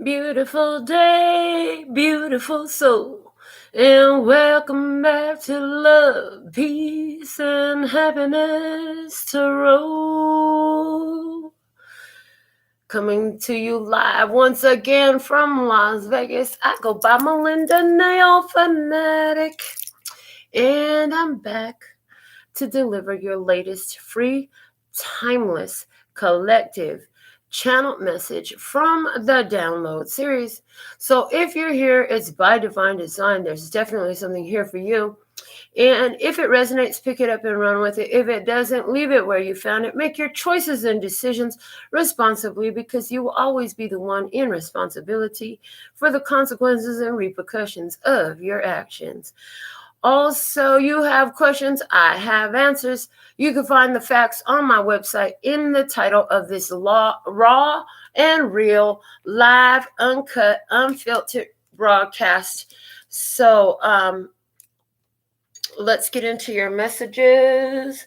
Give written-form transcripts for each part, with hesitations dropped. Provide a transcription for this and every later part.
Beautiful day, beautiful soul, and welcome back to Love, Peace, and Happiness Tarot. Coming to you live once again from Las Vegas. I go by Melinda NailFanatic, and I'm back to deliver your latest free, timeless, collective channeled message from the download series. So if you're here, it's by divine design. There's definitely something here for you. And if it resonates, pick it up and run with it. If it doesn't, leave it where you found it. Make your choices and decisions responsibly, because you will always be the one in responsibility for the consequences and repercussions of your actions. Also, you have questions, I have answers. You can find the facts on my website in the title of this raw and real, live, uncut, unfiltered broadcast. So let's get into your messages.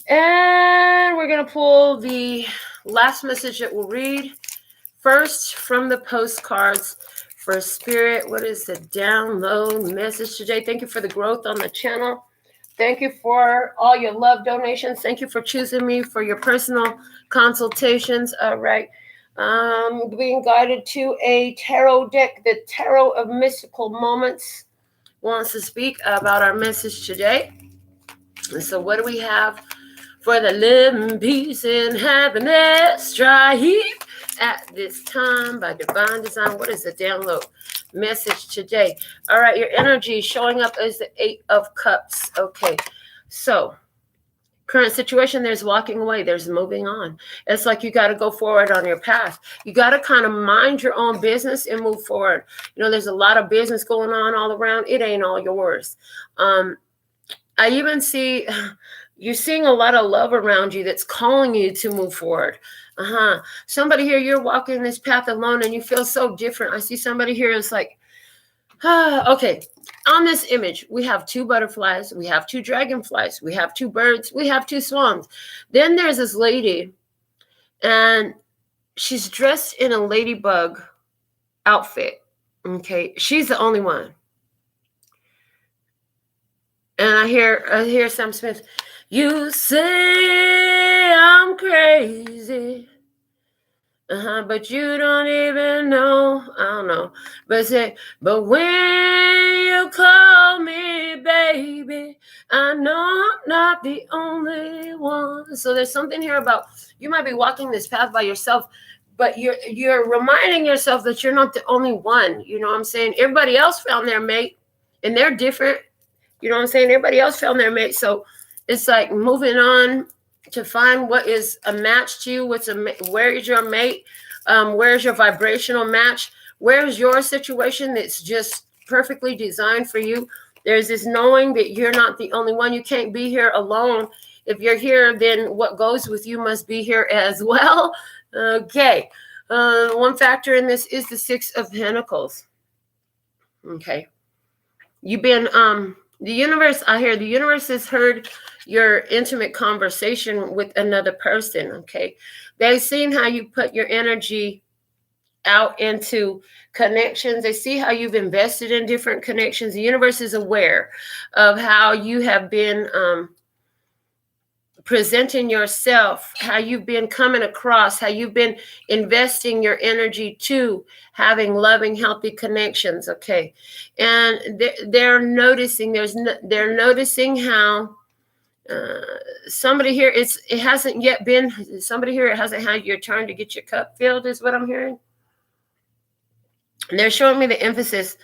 And we're going to pull the last message that we'll read first from the postcards. For Spirit, what is the download message today? Thank you for the growth on the channel. Thank you for all your love donations. Thank you for choosing me for your personal consultations. All right. Being guided to a tarot deck, the Tarot of Mystical Moments wants to speak about our message today. And so what do we have for the living peace and happiness strive at this time by divine design? What is the download message today? All right, your energy showing up as the 8 of Cups. Okay, so current situation, there's walking away, there's moving on. It's like you got to go forward on your path. You got to kind of mind your own business and move forward. You know, there's a lot of business going on all around. It ain't all yours. I even see you're seeing a lot of love around you that's calling you to move forward. Somebody here, you're walking this path alone and you feel so different. I see somebody here is like, okay. On this image, we have 2 butterflies, we have 2 dragonflies, we have 2 birds, we have 2 swans. Then there's this lady, and she's dressed in a ladybug outfit. Okay, she's the only one. And I hear Sam Smith. You say I'm crazy, but you don't even know. I don't know. But when you call me baby, I know I'm not the only one. So there's something here about you might be walking this path by yourself, but you're reminding yourself that you're not the only one. You know what I'm saying? Everybody else found their mate, and they're different. You know what I'm saying? Everybody else found their mate. So it's like moving on to find what is a match to you. Where is your mate? Where's your vibrational match? Where's your situation that's just perfectly designed for you? There's this knowing that you're not the only one. You can't be here alone. If you're here, then what goes with you must be here as well. Okay. One factor in this is the 6 of Pentacles. Okay. You've been... the universe has heard your intimate conversation with another person, okay? They've seen how you put your energy out into connections. They see how you've invested in different connections. The universe is aware of how you have been presenting yourself, how you've been coming across, how you've been investing your energy to having loving, healthy connections. Okay. And they're noticing, they're noticing how somebody here, it hasn't had your turn to get your cup filled, is what I'm hearing. And they're showing me the emphasis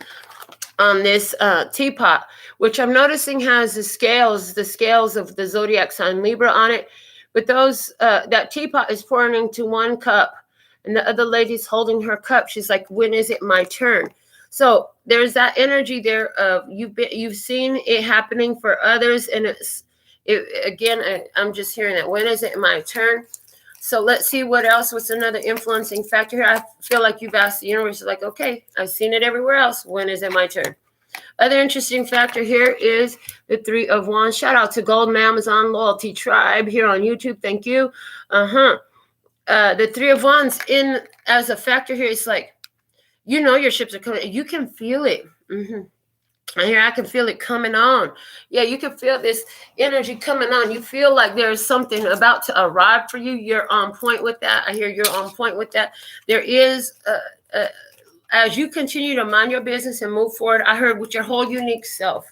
on this teapot, which I'm noticing has the scales of the zodiac sign Libra on it. But that teapot is pouring into one cup, and the other lady's holding her cup. She's like, when is it my turn? So there's that energy there of you've seen it happening for others, and I'm just hearing that. When is it my turn? So let's see what's another influencing factor here. I feel like you've asked the universe, like, okay, I've seen it everywhere else. When is it my turn? Other interesting factor here is the 3 of Wands. Shout out to Golden Amazon Loyalty Tribe here on YouTube. Thank you. The 3 of Wands as a factor here is like You know your ships are coming. You can feel it. I can feel it coming on. Yeah, you can feel this energy coming on. You feel like there's something about to arrive for you. You're on point with that. I hear you're on point with that. There is, as you continue to mind your business and move forward, I heard with your whole unique self.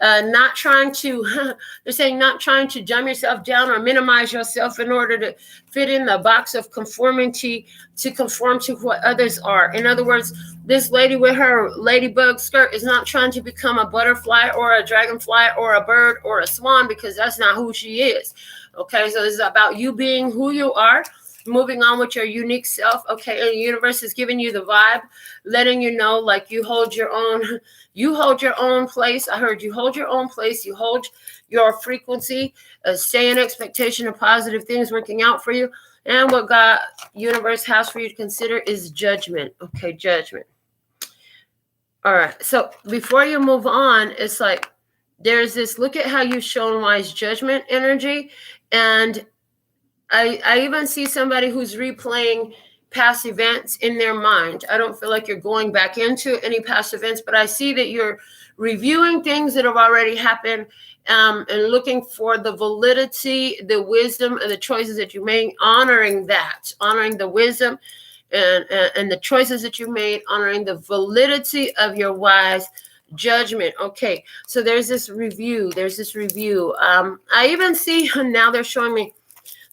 Not trying to, they're saying not trying to dumb yourself down or minimize yourself in order to fit in the box of conformity to conform to what others are. In other words, this lady with her ladybug skirt is not trying to become a butterfly or a dragonfly or a bird or a swan, because that's not who she is. Okay, so this is about you being who you are, moving on with your unique self. Okay, and the universe is giving you the vibe, letting you know, like, you hold your own place. I heard you hold your own place. You hold your frequency. Stay in expectation of positive things working out for you. And what God, universe, has for you to consider is judgment. Okay, judgment. All right. So before you move on, it's like there's this, look at how you've shown wise judgment energy. And I even see somebody who's replaying past events in their mind. I don't feel like you're going back into any past events, but I see that you're reviewing things that have already happened, and looking for the validity, the wisdom, and the choices that you made, honoring the wisdom and the choices that you made, honoring the validity of your wise judgment. Okay, so there's this review. I even see now they're showing me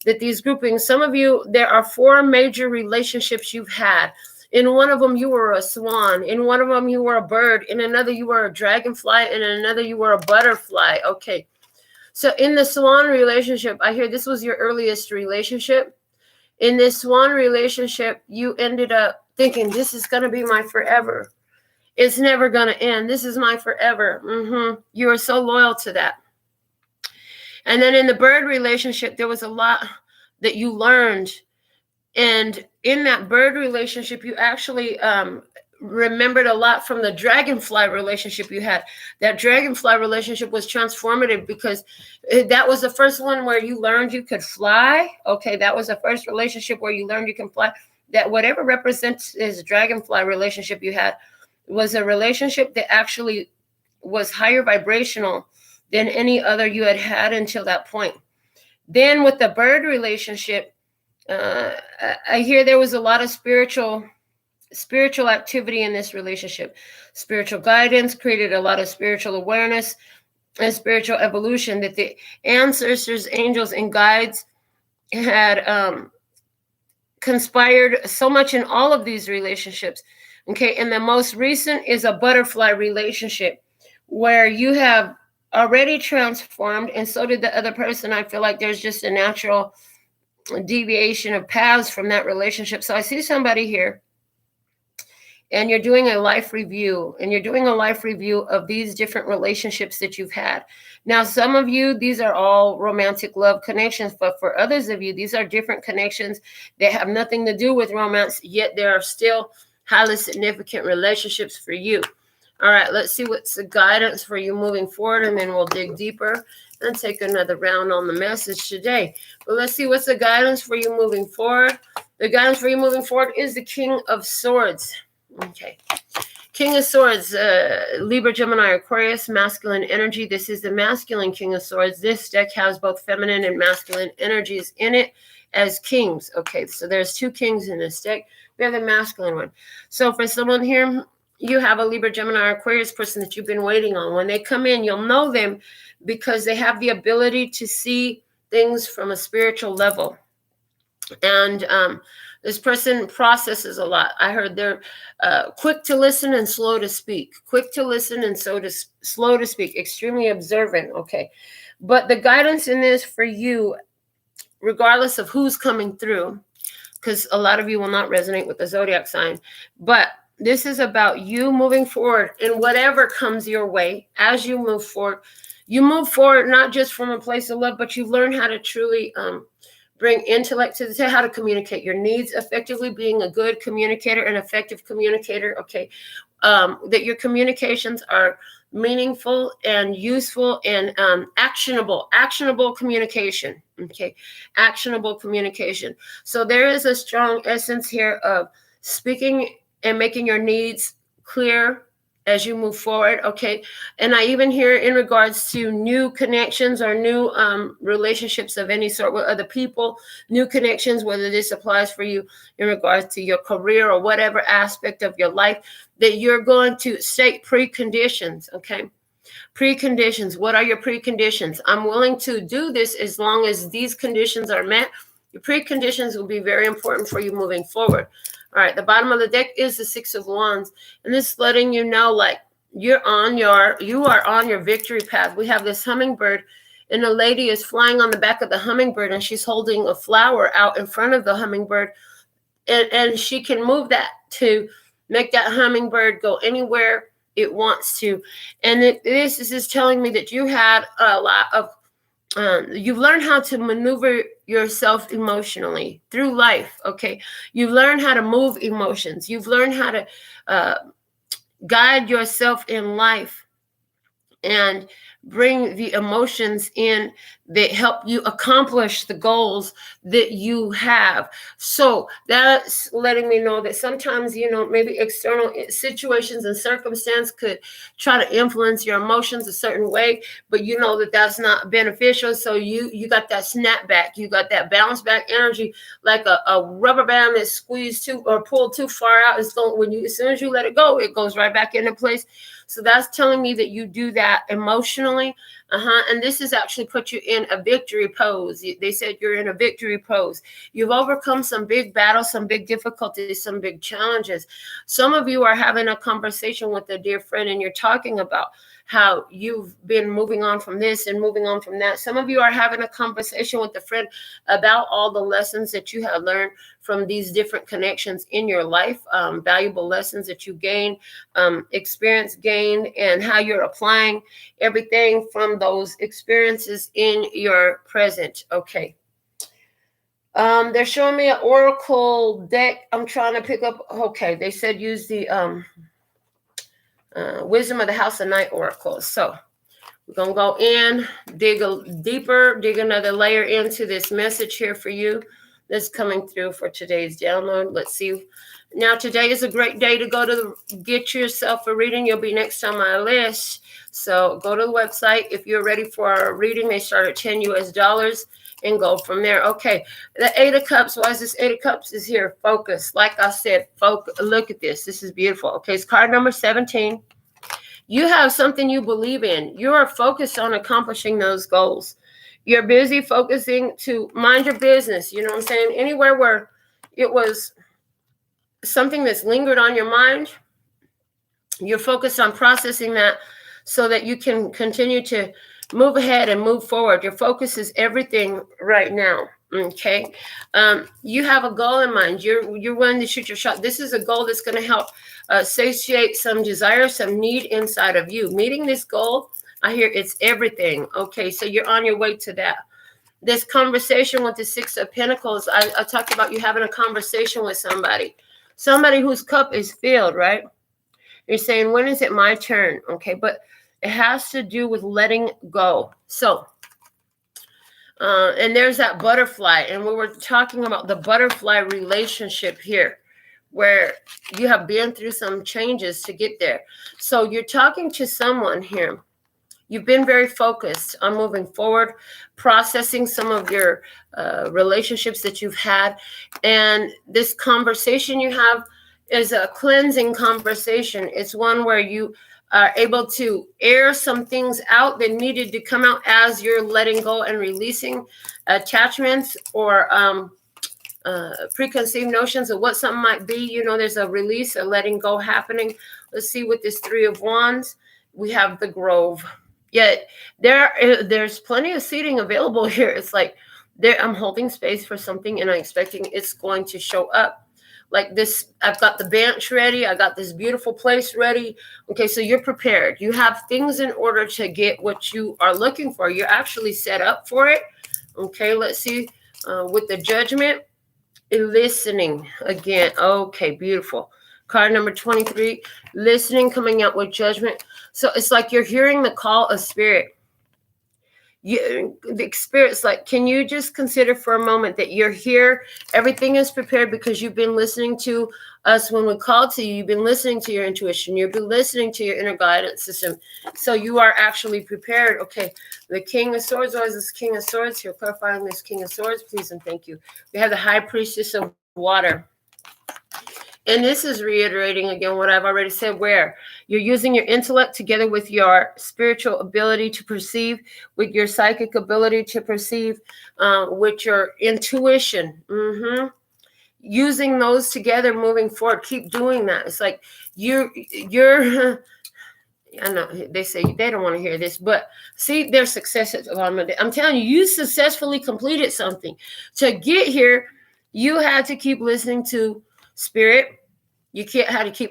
that these groupings, some of you, there are 4 major relationships you've had. In one of them, you were a swan. In one of them, you were a bird. In another, you were a dragonfly. In another, you were a butterfly. Okay. So in the swan relationship, I hear this was your earliest relationship. In this swan relationship, you ended up thinking, this is going to be my forever. It's never going to end. This is my forever. You are so loyal to that. And then in the bird relationship, there was a lot that you learned. And in that bird relationship, you actually remembered a lot from the dragonfly relationship you had. That dragonfly relationship was transformative because that was the first one where you learned you could fly. Okay, that was the first relationship where you learned you can fly. That whatever represents this dragonfly relationship you had was a relationship that actually was higher vibrational than any other you had had until that point. Then with the bird relationship, I hear there was a lot of spiritual activity in this relationship. Spiritual guidance created a lot of spiritual awareness and spiritual evolution that the ancestors, angels, and guides had conspired so much in all of these relationships. Okay, and the most recent is a butterfly relationship where you have already transformed, and so did the other person. I feel like there's just a natural deviation of paths from that relationship. So I see somebody here, and you're doing a life review, of these different relationships that you've had. Now, some of you, these are all romantic love connections, but for others of you, these are different connections that have nothing to do with romance, yet there are still highly significant relationships for you. All right, let's see what's the guidance for you moving forward, and then we'll dig deeper and take another round on the message today. But let's see what's the guidance for you moving forward. The guidance for you moving forward is the King of Swords. Okay. King of Swords, Libra, Gemini, Aquarius, masculine energy. This is the masculine King of Swords. This deck has both feminine and masculine energies in it as kings. Okay, so there's 2 kings in this deck. We have the masculine one. So for someone here, you have a Libra, Gemini, or Aquarius person that you've been waiting on. When they come in, you'll know them because they have the ability to see things from a spiritual level. And this person processes a lot. I heard they're quick to listen and slow to speak. Quick to listen and slow to speak. Extremely observant. Okay. But the guidance in this for you, regardless of who's coming through, because a lot of you will not resonate with the zodiac sign, but this is about you moving forward in whatever comes your way. As you move forward not just from a place of love, but you learn how to truly bring intellect to the table, how to communicate your needs effectively, being a good communicator, an effective communicator. Okay, that your communications are meaningful and useful and actionable communication. Okay, actionable communication. So there is a strong essence here of speaking and making your needs clear as you move forward. Okay. And I even hear in regards to new connections or new relationships of any sort with other people, new connections, whether this applies for you in regards to your career or whatever aspect of your life, that you're going to state preconditions. Okay. Preconditions. What are your preconditions? I'm willing to do this as long as these conditions are met. Your preconditions will be very important for you moving forward. All right, the bottom of the deck is the Six of Wands, and this is letting you know, like, you are on your victory path. We have this hummingbird, and the lady is flying on the back of the hummingbird, and she's holding a flower out in front of the hummingbird, and she can move that to make that hummingbird go anywhere it wants to. And this is just telling me that you had a lot of you've learned how to maneuver yourself emotionally through life. Okay. You've learned how to move emotions. You've learned how to guide yourself in life and bring the emotions in that help you accomplish the goals that you have. So that's letting me know that sometimes, maybe external situations and circumstance could try to influence your emotions a certain way, but you know that that's not beneficial. So you got that snap back, you got that bounce back energy, like a rubber band that's squeezed too or pulled too far out. It's going, as soon as you let it go, it goes right back into place. So that's telling me that you do that emotionally. And this has actually put you in a victory pose. They said you're in a victory pose. You've overcome some big battles, some big difficulties, some big challenges. Some of you are having a conversation with a dear friend, and you're talking about how you've been moving on from this and moving on from that. Some of you are having a conversation with a friend about all the lessons that you have learned from these different connections in your life, valuable lessons that you gained, experience gained, and how you're applying everything from those experiences in your present. Okay. They're showing me an oracle deck. I'm trying to pick up. Okay. They said use the Wisdom of the House of Night oracle. So we're going to go in, dig another layer into this message here for you that's coming through for today's download. Let's see. Now, today is a great day to get yourself a reading. You'll be next on my list. So go to the website. If you're ready for a reading, they start at $10 US and go from there. Okay. The Eight of Cups. Why is this Eight of Cups is here? Focus. Like I said, focus. Look at this. This is beautiful. Okay. It's card number 17. You have something you believe in. You are focused on accomplishing those goals. You're busy focusing to mind your business. You know what I'm saying? Anywhere where it was something that's lingered on your mind, you're focused on processing that so that you can continue to move ahead and move forward. Your focus is everything right now. Okay. You have a goal in mind. You're willing to shoot your shot. This is a goal that's going to help satiate some desire, some need inside of you. Meeting this goal, I hear it's everything. Okay. So you're on your way to that. This conversation with the Six of Pentacles, I talked about you having a conversation with somebody whose cup is filled, right? You're saying, when is it my turn? Okay. But it has to do with letting go. So, and there's that butterfly. And we were talking about the butterfly relationship here, where you have been through some changes to get there. So you're talking to someone here. You've been very focused on moving forward, processing some of your relationships that you've had. And this conversation you have is a cleansing conversation. It's one where you are able to air some things out that needed to come out as you're letting go and releasing attachments or preconceived notions of what something might be. There's a release, a letting go happening. Let's see, with this Three of Wands, we have the Grove. Yet there's plenty of seating available here. It's like I'm holding space for something and I'm expecting it's going to show up. Like this, I've got the bench ready. I got this beautiful place ready. Okay, so you're prepared. You have things in order to get what you are looking for. You're actually set up for it. Okay, let's see. With the Judgment, listening again. Okay, beautiful. Card number 23, listening, coming out with Judgment. So it's like you're hearing the call of spirit. The experience, like, can you just consider for a moment that you're here? Everything is prepared because you've been listening to us when we called to you. You've been listening to your intuition. You've been listening to your inner guidance system. So you are actually prepared. Okay. The King of Swords, or is this King of Swords here? Clarifying this King of Swords, please and thank you. We have the High Priestess of Water. And this is reiterating again what I've already said, where you're using your intellect together with your spiritual ability to perceive, with your psychic ability to perceive, with your intuition. Using those together, moving forward. Keep doing that. It's like you're I know they say they don't want to hear this, but see their successes. I'm telling you, you successfully completed something. To get here, you had to keep listening to Spirit. You can't have to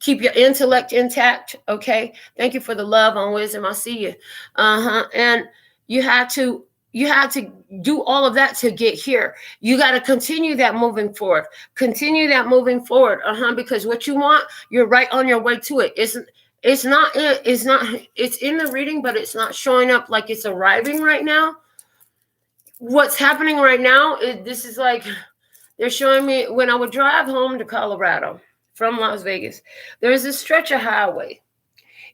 keep your intellect intact. Okay. Thank you for the love on wisdom. I see you. And you had to do all of that to get here. You got to continue that moving forward. Continue that moving forward. Because what you want, you're right on your way to it. It's in the reading, but it's not showing up like it's arriving right now. What's happening right now is this is like, they're showing me when I would drive home to Colorado from Las Vegas, there's this stretch of highway,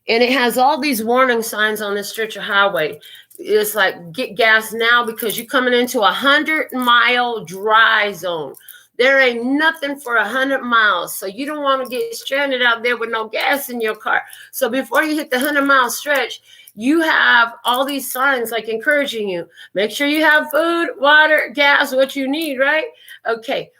and it has all these warning signs on this stretch of highway. It's like, get gas now because you're coming into 100-mile dry zone. There ain't nothing for 100 miles. So you don't want to get stranded out there with no gas in your car. So before you hit the 100-mile stretch, you have all these signs like encouraging you. Make sure you have food, water, gas, what you need, right? Okay.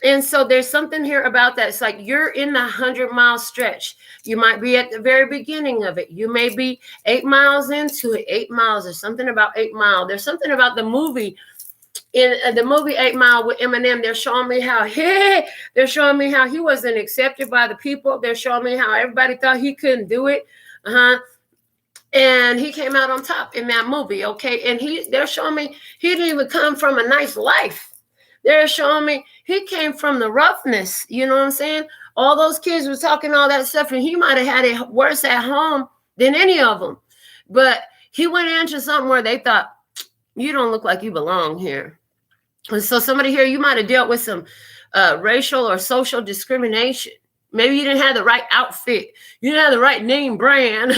And so there's something here about that. It's like you're in the 100-mile stretch. You might be at the very beginning of it. You may be 8 miles into it. 8 miles. There's something about 8 Mile. There's something about the movie. In the movie 8 Mile with Eminem, they're showing me how he wasn't accepted by the people. They're showing me how everybody thought he couldn't do it. And he came out on top in that movie. Okay. And they're showing me he didn't even come from a nice life. They're showing me he came from the roughness. You know what I'm saying? All those kids were talking all that stuff, and he might have had it worse at home than any of them. But he went into something where they thought, you don't look like you belong here. And so somebody here, you might have dealt with some racial or social discrimination. Maybe you didn't have the right outfit. You didn't have the right name brand,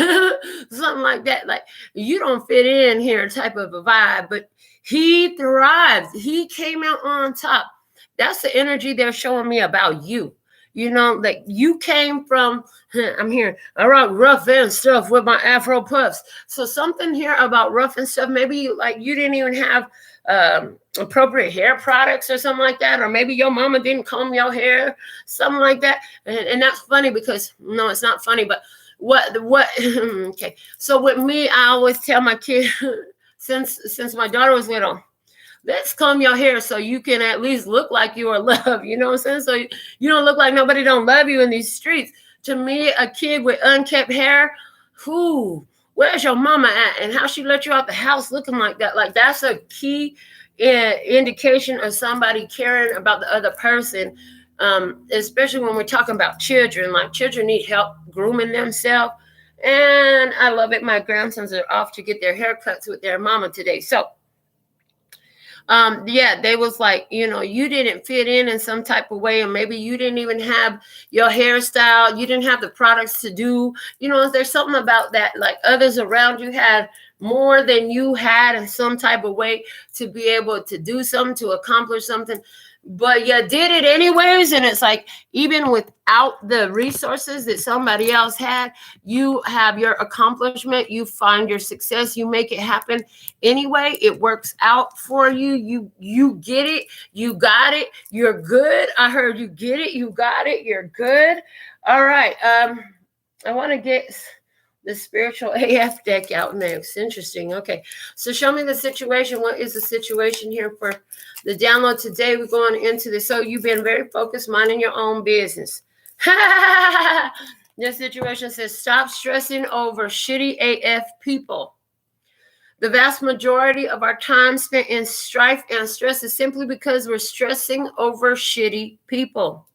something like that. Like, you don't fit in here type of a vibe, but he thrived. He came out on top. That's the energy they're showing me about you. You know, like you came from, I'm here, I rock rough and stuff with my Afro puffs. So something here about rough and stuff, maybe like you didn't even have appropriate hair products or something like that. Or maybe your mama didn't comb your hair, something like that. And that's funny because, no, it's not funny, but what, okay. So with me, I always tell my kid, since my daughter was little, let's comb your hair so you can at least look like you are loved. You know what I'm saying? So you don't look like nobody don't love you in these streets. To me, a kid with unkept hair, where's your mama at? And how she let you out the house looking like that? Like, that's a key indication of somebody caring about the other person, especially when we're talking about children. Like, children need help grooming themselves. And I love it. My grandsons are off to get their haircuts with their mama today. So, they was like, you didn't fit in some type of way, and maybe you didn't even have your hairstyle. You didn't have the products to do, there's something about that. Like, others around you had more than you had in some type of way to be able to do something, to accomplish something. But you did it anyways. And it's like, even without the resources that somebody else had, you have your accomplishment, you find your success, you make it happen anyway. It works out for you. You get it. You got it. You're good. I heard you get it. You got it. You're good. All right. I want to get the spiritual AF deck out next. Interesting. Okay. So show me the situation. What is the situation here for the download today? We're going into this. So you've been very focused, minding your own business. This situation says, stop stressing over shitty AF people. The vast majority of our time spent in strife and stress is simply because we're stressing over shitty people.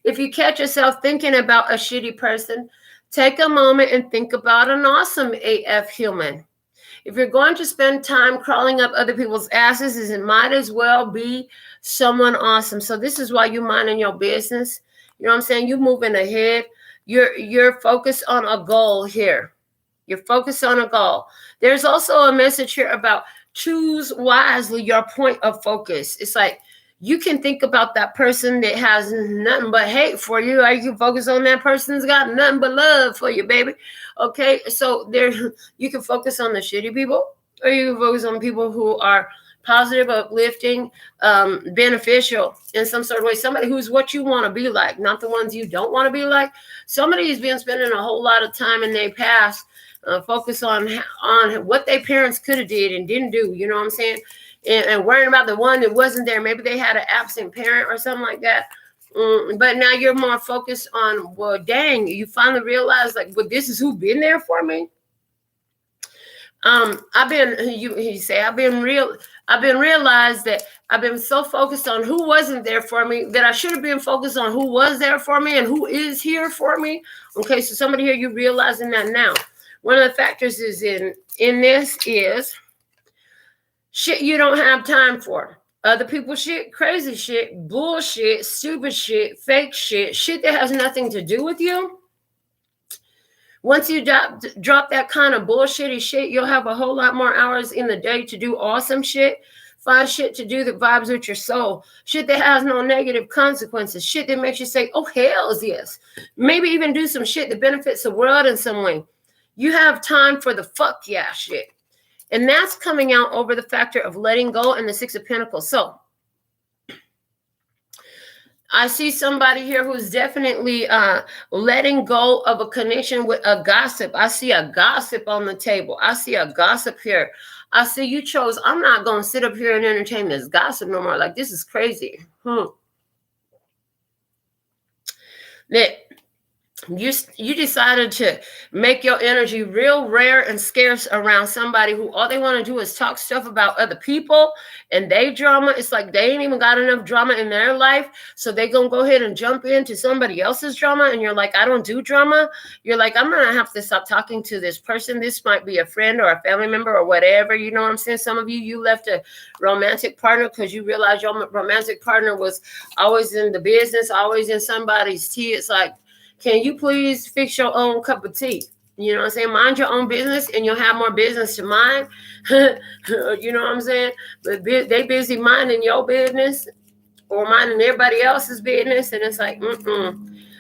If you catch yourself thinking about a shitty person, take a moment and think about an awesome AF human. If you're going to spend time crawling up other people's asses, it might as well be someone awesome. So this is why you minding your business. You know what I'm saying? You moving ahead. You're focused on a goal here. You're focused on a goal. There's also a message here about choose wisely your point of focus. It's like you can think about that person that has nothing but hate for you, or you can focus on that person that's got nothing but love for you, baby. Okay, so there you can focus on the shitty people, or you can focus on people who are positive, uplifting, beneficial in some sort of way. Somebody who's what you want to be like, not the ones you don't want to be like. Somebody who's been spending a whole lot of time in their past, focus on what their parents could have did and didn't do. You know what I'm saying? And worrying about the one that wasn't there. Maybe they had an absent parent or something like that. But now you're more focused on, well, dang, you finally realize, like, well, this is who been there for me. I've been realized that I've been so focused on who wasn't there for me that I should have been focused on who was there for me and who is here for me. Okay, so somebody here, you're realizing that now. One of the factors is in this is shit you don't have time for. Other people's shit, crazy shit, bullshit, stupid shit, fake shit, shit that has nothing to do with you. Once you drop that kind of bullshitty shit, you'll have a whole lot more hours in the day to do awesome shit. Find shit to do that vibes with your soul. Shit that has no negative consequences. Shit that makes you say, oh, hells yes. Maybe even do some shit that benefits the world in some way. You have time for the fuck yeah shit. And that's coming out over the factor of letting go and the Six of Pentacles. So I see somebody here who's definitely letting go of a connection with a gossip. I see a gossip on the table. I see a gossip here. I see you chose, I'm not going to sit up here and entertain this gossip no more. Like, this is crazy. That you decided to make your energy real rare and scarce around somebody who all they want to do is talk stuff about other people and they drama. It's like they ain't even got enough drama in their life, so they gonna go ahead and jump into somebody else's drama. And you're like, I don't do drama. You're like, I'm gonna have to stop talking to this person. This might be a friend or a family member or whatever. You know what I'm saying? Some of you left a romantic partner because you realized your romantic partner was always in the business, always in somebody's tea. It's like, can you please fix your own cup of tea? You know what I'm saying? Mind your own business and you'll have more business to mind. You know what I'm saying? But they busy minding your business or minding everybody else's business. And it's like,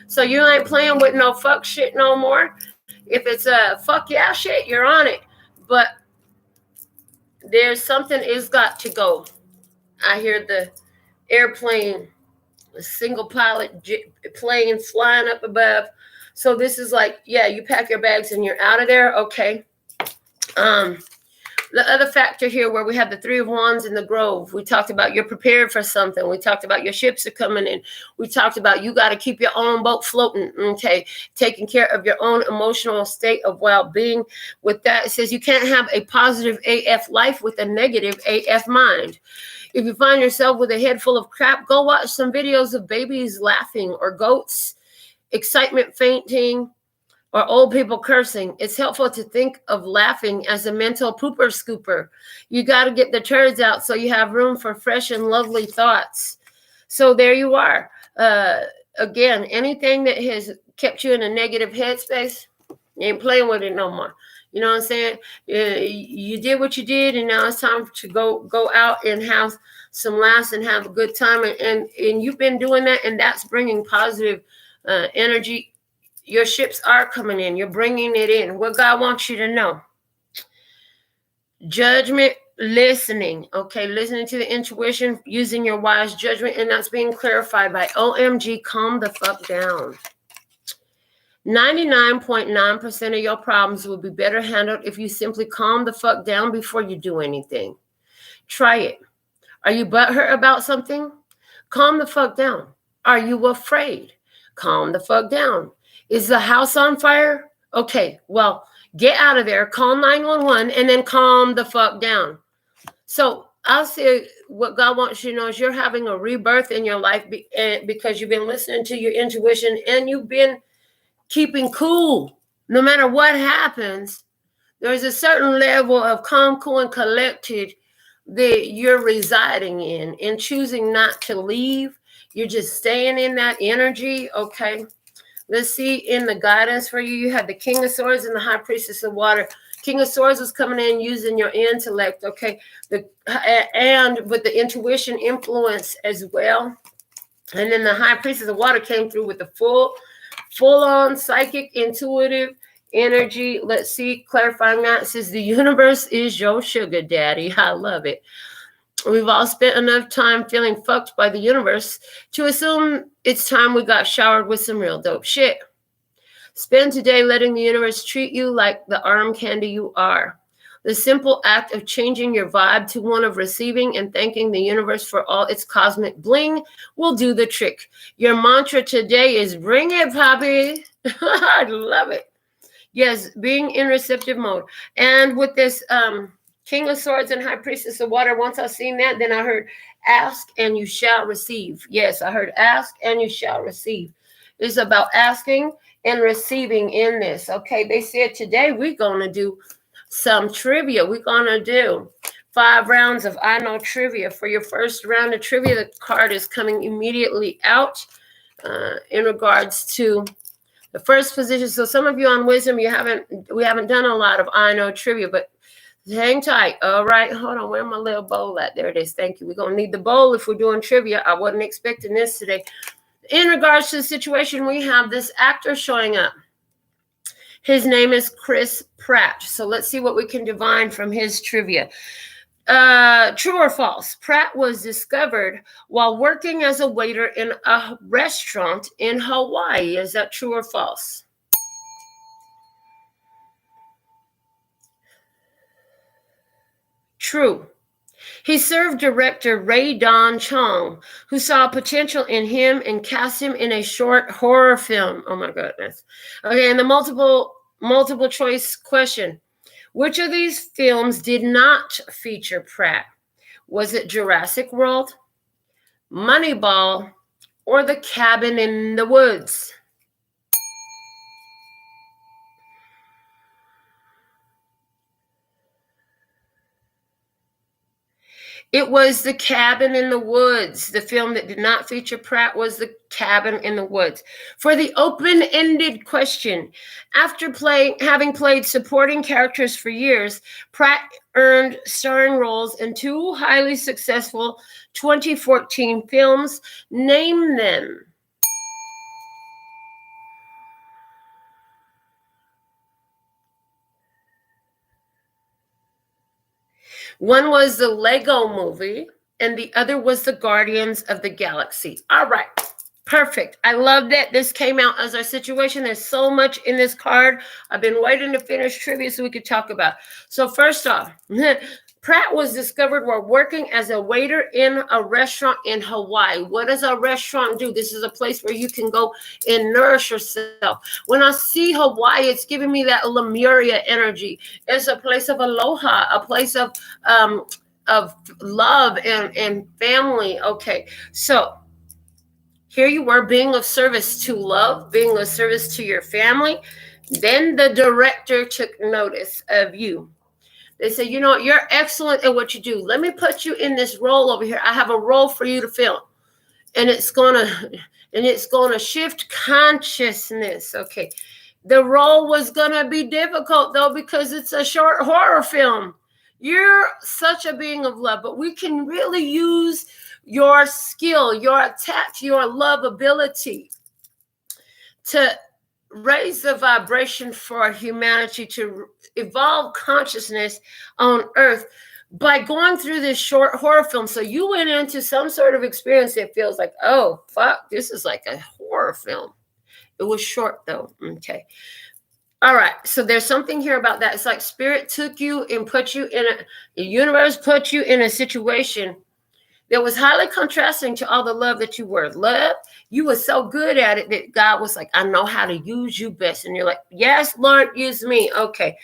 So you ain't playing with no fuck shit no more. If it's a fuck yeah shit, you're on it. But there's something is got to go. I hear the airplane, a single pilot plane flying up above. So this is like, yeah, you pack your bags and you're out of there. Okay. The other factor here where we have the Three of Wands in the Grove, we talked about you're prepared for something. We talked about your ships are coming in. We talked about you got to keep your own boat floating. Okay. Taking care of your own emotional state of well-being. With that, it says you can't have a positive AF life with a negative AF mind. If you find yourself with a head full of crap, go watch some videos of babies laughing or goats, excitement fainting, or old people cursing. It's helpful to think of laughing as a mental pooper scooper. You got to get the turds out so you have room for fresh and lovely thoughts. So there you are. Again, anything that has kept you in a negative headspace, you ain't playing with it no more. You know what I'm saying? You did what you did, and now it's time to go out and have some laughs and have a good time. And you've been doing that, and that's bringing positive energy. Your ships are coming in. You're bringing it in. What God wants you to know. Judgment, listening. Okay, listening to the intuition, using your wise judgment, and that's being clarified by OMG, calm the fuck down. 99.9% of your problems will be better handled if you simply calm the fuck down before you do anything. Try it. Are you butthurt about something? Calm the fuck down. Are you afraid? Calm the fuck down. Is the house on fire? Okay, well, get out of there, call 911, and then calm the fuck down. So I'll say what God wants you to know is you're having a rebirth in your life because you've been listening to your intuition and you've been keeping cool. No matter what happens, There's a certain level of calm, cool, and collected that you're residing in choosing not to leave. You're just staying in that energy, okay? Let's see in the guidance for you. You had the King of Swords and the High Priestess of Water. King of Swords was coming in using your intellect, okay? And with the intuition influence as well. And then the High Priestess of Water came through with the full-on psychic, intuitive energy. Let's see, clarifying that. It says the universe is your sugar daddy. I love it. We've all spent enough time feeling fucked by the universe to assume it's time we got showered with some real dope shit. Spend today letting the universe treat you like the arm candy you are. The simple act of changing your vibe to one of receiving and thanking the universe for all its cosmic bling will do the trick. Your mantra today is bring it, Poppy. I love it. Yes, being in receptive mode. And with this King of Swords and High Priestess of Water, once I seen that, then I heard ask and you shall receive. Yes, I heard ask and you shall receive. It's about asking and receiving in this. Okay, they said today we're going to do some trivia. We're going to do 5 rounds of I Know Trivia. For your first round of trivia, the card is coming immediately out in regards to the first position. So some of you on Wisdom, we haven't done a lot of I Know Trivia, but hang tight. All right, hold on. Where's my little bowl at? There it is. Thank you. We're going to need the bowl if we're doing trivia. I wasn't expecting this today. In regards to the situation, we have this actor showing up. His name is Chris Pratt. So let's see what we can divine from his trivia. True or false? Pratt was discovered while working as a waiter in a restaurant in Hawaii. Is that true or false? True. He served director Ray Don Chong, who saw potential in him and cast him in a short horror film. Oh my goodness. Okay, and the multiple choice question. Which of these films did not feature Pratt? Was it Jurassic World, Moneyball, or The Cabin in the Woods? It was The Cabin in the Woods. The film that did not feature Pratt was The Cabin in the Woods. For the open-ended question, after having played supporting characters for years, Pratt earned starring roles in 2 highly successful 2014 films. Name them. One was the Lego movie, and the other was the Guardians of the Galaxy. All right, perfect. I love that this came out as our situation. There's so much in this card. I've been waiting to finish trivia so we could talk about. So first off, Pratt was discovered while working as a waiter in a restaurant in Hawaii. What does a restaurant do? This is a place where you can go and nourish yourself. When I see Hawaii, it's giving me that Lemuria energy. It's a place of aloha, a place of love and family. Okay, so here you were being of service to love, being of service to your family. Then the director took notice of you. They say, you know what, you're excellent at what you do. Let me put you in this role over here. I have a role for you to fill. And it's gonna shift consciousness. Okay. The role was gonna be difficult though, because it's a short horror film. You're such a being of love, but we can really use your skill, your tact, your love ability to raise the vibration for humanity, to evolve consciousness on Earth by going through this short horror film. So you went into some sort of experience that feels like, oh, fuck, this is like a horror film. It was short though. Okay. All right. So there's something here about that. It's like spirit took you and put you in the universe put you in a situation that was highly contrasting to all the love that you were. Love, you were so good at it that God was like, I know how to use you best. And you're like, yes, Lord, use me. Okay.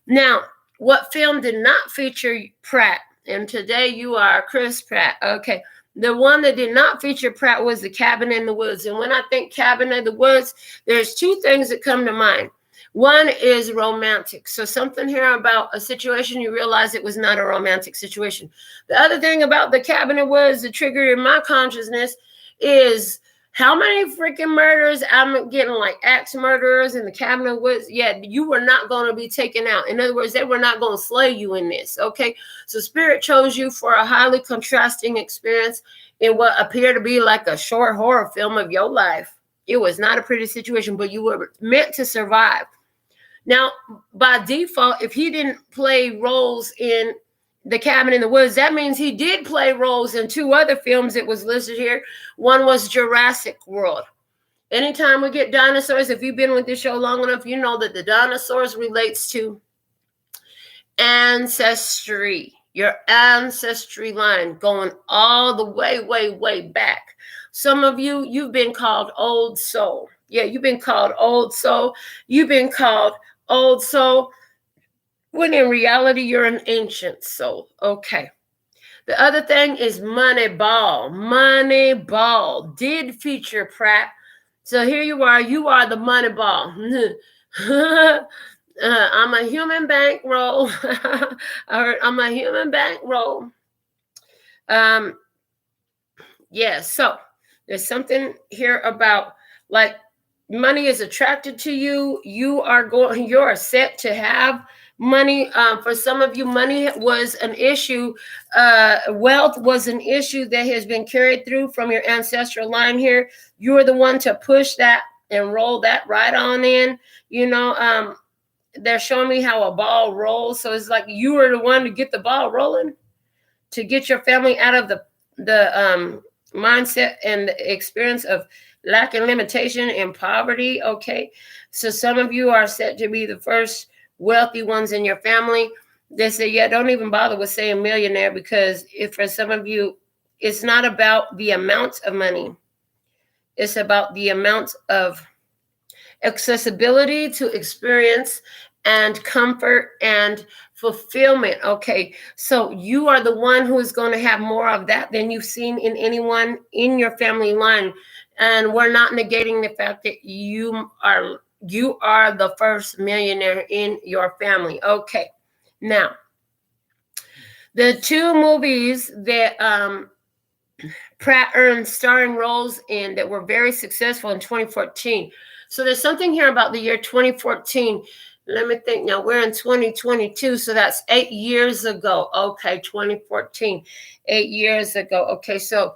Now, what film did not feature Pratt? And today you are Chris Pratt. Okay. The one that did not feature Pratt was The Cabin in the Woods. And when I think Cabin in the Woods, there's 2 things that come to mind. One is romantic. So something here about a situation, you realize it was not a romantic situation. The other thing about the cabinet was the trigger in my consciousness is how many freaking murders I'm getting, like axe murderers in the cabinet was, yeah, you were not going to be taken out. In other words, they were not going to slay you in this, okay? So Spirit chose you for a highly contrasting experience in what appeared to be like a short horror film of your life. It was not a pretty situation, but you were meant to survive. Now, by default, if he didn't play roles in The Cabin in the Woods, that means he did play roles in two other films that was listed here. One was Jurassic World. Anytime we get dinosaurs, if you've been with this show long enough, you know that the dinosaurs relates to ancestry, your ancestry line going all the way, way, way back. Some of you, you've been called old soul. Yeah, you've been called old soul. You've been called old soul, when in reality, you're an ancient soul. Okay. The other thing is Moneyball. Moneyball did feature Pratt. So here you are the Moneyball. I'm a human bankroll. I'm a human bankroll. Yeah, so there's something here about like money is attracted to you. You're set to have money. For some of you, money was an issue. Wealth was an issue that has been carried through from your ancestral line here. You're the one to push that and roll that right on in. They're showing me how a ball rolls. So it's like you were the one to get the ball rolling, to get your family out of the mindset and the experience of lack and limitation and poverty. Okay. So some of you are set to be the first wealthy ones in your family. They say, yeah, don't even bother with saying millionaire, because if for some of you, it's not about the amount of money. It's about the amount of accessibility to experience and comfort and fulfillment. Okay, so you are the one who is going to have more of that than you've seen in anyone in your family line. And we're not negating the fact that you are the first millionaire in your family. Okay, now the two movies that Pratt earned starring roles in that were very successful in 2014. So there's something here about the year 2014. Let me think. Now we're in 2022, so that's 8 years ago. Okay, 2014, 8 years ago. Okay, so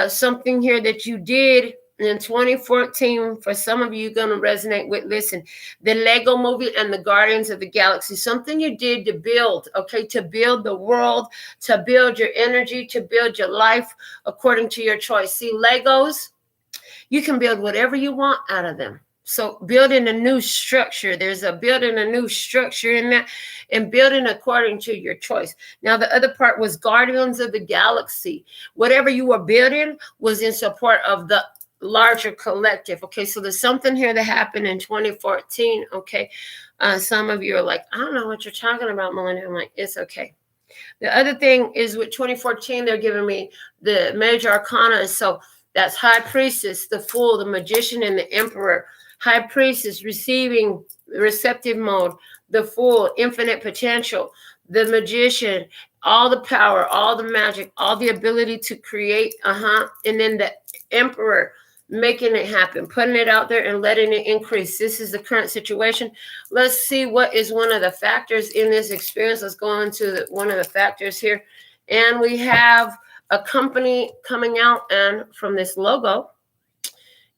something here that you did in 2014, for some of you, going to resonate with. Listen, the Lego movie and the Guardians of the Galaxy, something you did to build, okay, to build the world, to build your energy, to build your life according to your choice. See, Legos, you can build whatever you want out of them. So building a new structure, there's a building a new structure in that, and building according to your choice. Now, the other part was Guardians of the Galaxy. Whatever you were building was in support of the larger collective. Okay, so there's something here that happened in 2014. Okay, some of you are like, I don't know what you're talking about, Melinda. I'm like, it's okay. The other thing is with 2014, they're giving me the major arcana. So that's High Priestess, the Fool, the Magician, and the Emperor. High Priestess, receiving, receptive mode. The Fool, infinite potential. The Magician, all the power, all the magic, all the ability to create. And then the Emperor, making it happen, putting it out there and letting it increase. This is the current situation. Let's see what is one of the factors in this experience. Let's go into one of the factors here. And we have a company coming out, and from this logo,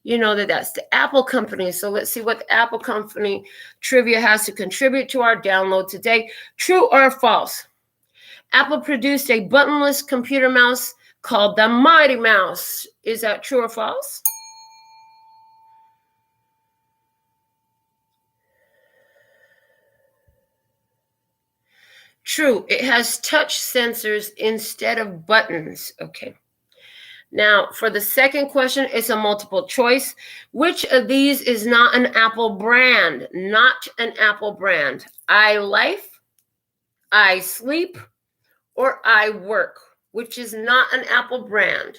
you know that's the Apple company. So let's see what the Apple company trivia has to contribute to our download today. True or false? Apple produced a buttonless computer mouse called the Mighty Mouse. Is that true or false? True. It has touch sensors instead of buttons. Okay. Now, for the second question, it's a multiple choice. Which of these is not an Apple brand? Not an Apple brand. I life, I sleep, or I work? Which is not an Apple brand?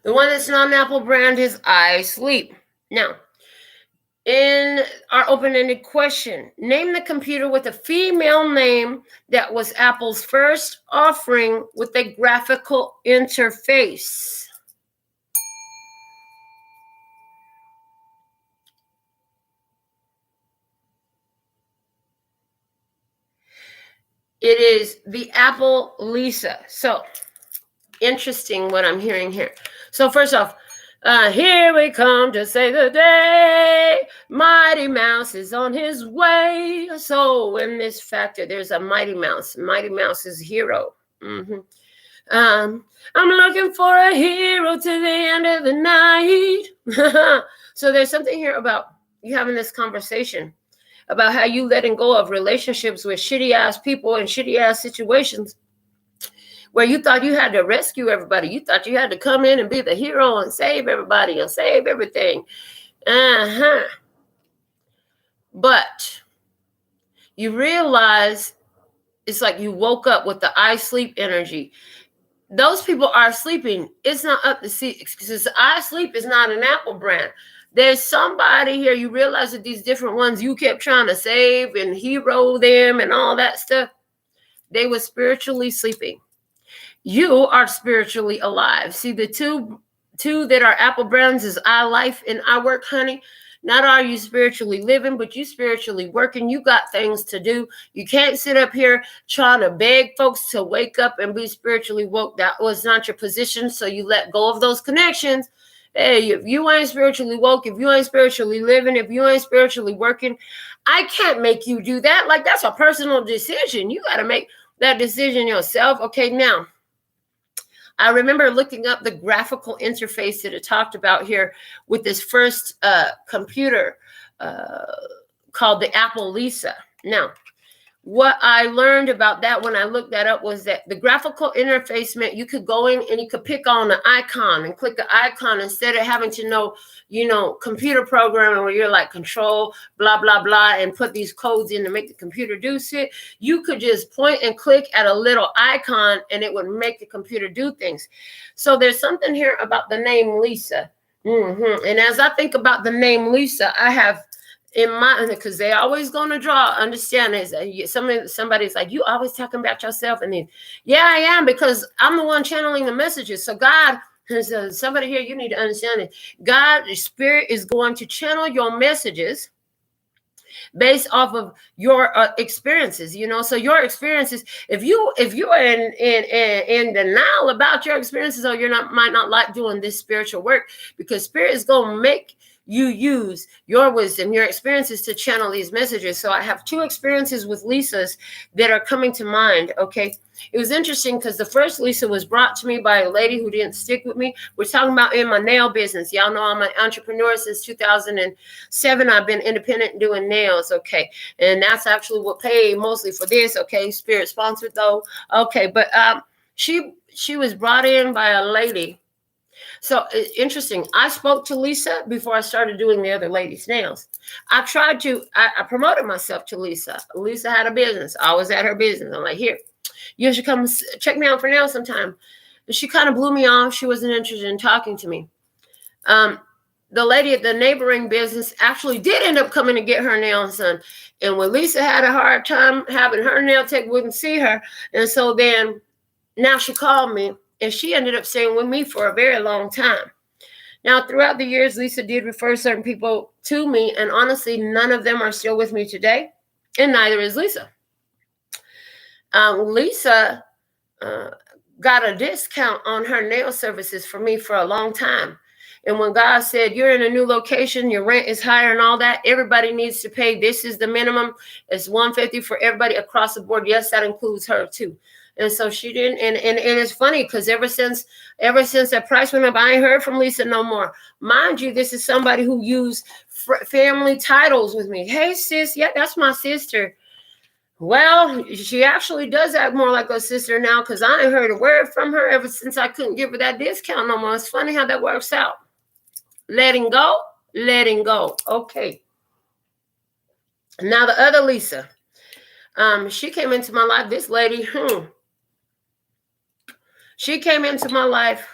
The one that's not an Apple brand is I Sleep. Now, in our open-ended question, name the computer with a female name that was Apple's first offering with a graphical interface. It is the Apple Lisa. So, interesting what I'm hearing here. So, first off, here we come to say the day. Mighty Mouse is on his way. So in this factor, there's a Mighty Mouse. Mighty Mouse is a hero. I'm looking for a hero to the end of the night. So there's something here about you having this conversation about how you letting go of relationships with shitty ass people and shitty ass situations where you thought you had to rescue everybody. You thought you had to come in and be the hero and save everybody and save everything. But you realize it's like you woke up with the I Sleep energy. Those people are sleeping. It's not up to see, because I Sleep is not an Apple brand. There's somebody here. You realize that these different ones you kept trying to save and hero them and all that stuff, they were spiritually sleeping. You are spiritually alive. See, the two that are Apple brands is I Life and I Work, honey. Not are you spiritually living, but you spiritually working. You got things to do. You can't sit up here trying to beg folks to wake up and be spiritually woke. That was not your position, so you let go of those connections. Hey, if you ain't spiritually woke, if you ain't spiritually living, if you ain't spiritually working, I can't make you do that. Like, that's a personal decision. You got to make that decision yourself. Okay, now, I remember looking up the graphical interface that it talked about here with this first computer called the Apple Lisa. Now, what I learned about that when I looked that up was that the graphical interface meant you could go in and you could pick on the icon and click the icon instead of having to know, computer programming where you're like control, blah, blah, blah, and put these codes in to make the computer do shit. You could just point and click at a little icon and it would make the computer do things. So there's something here about the name Lisa. And as I think about the name Lisa, I have in my, because they always going to draw understanding. Somebody's like, you always talking about yourself, and then I am, because I'm the one channeling the messages. So God, somebody here, you need to understand it. God, the Spirit is going to channel your messages based off of your experiences, so your experiences, if you're in denial about your experiences, or might not like doing this spiritual work, because Spirit is going to make you use your wisdom, your experiences to channel these messages. So I have two experiences with Lisas that are coming to mind. Okay. It was interesting because the first Lisa was brought to me by a lady who didn't stick with me. We're talking about in my nail business. Y'all know I'm an entrepreneur since 2007. I've been independent doing nails. Okay. And that's actually what paid mostly for this. Okay. Spirit sponsored though. Okay. But she was brought in by a lady. So it's interesting. I spoke to Lisa before I started doing the other lady's nails. I promoted myself to Lisa. Lisa had a business. I was at her business. I'm like, here, you should come check me out for nails sometime. And she kind of blew me off. She wasn't interested in talking to me. The lady at the neighboring business actually did end up coming to get her nails done. And when Lisa had a hard time having her nail tech wouldn't see her. And so then now she called me. And she ended up staying with me for a very long time. Now, throughout the years, Lisa did refer certain people to me. And honestly, none of them are still with me today. And neither is Lisa. Lisa got a discount on her nail services for me for a long time. And when God said, you're in a new location, your rent is higher and all that, everybody needs to pay. This is the minimum. It's $150 for everybody across the board. Yes, that includes her too. And so she didn't, and it's funny because ever since that price went up, I ain't heard from Lisa no more. Mind you, this is somebody who used family titles with me. Hey, sis, yeah, that's my sister. Well, she actually does act more like a sister now because I ain't heard a word from her ever since I couldn't give her that discount no more. It's funny how that works out. Letting go. Okay. Now the other Lisa, she came into my life. This lady, she came into my life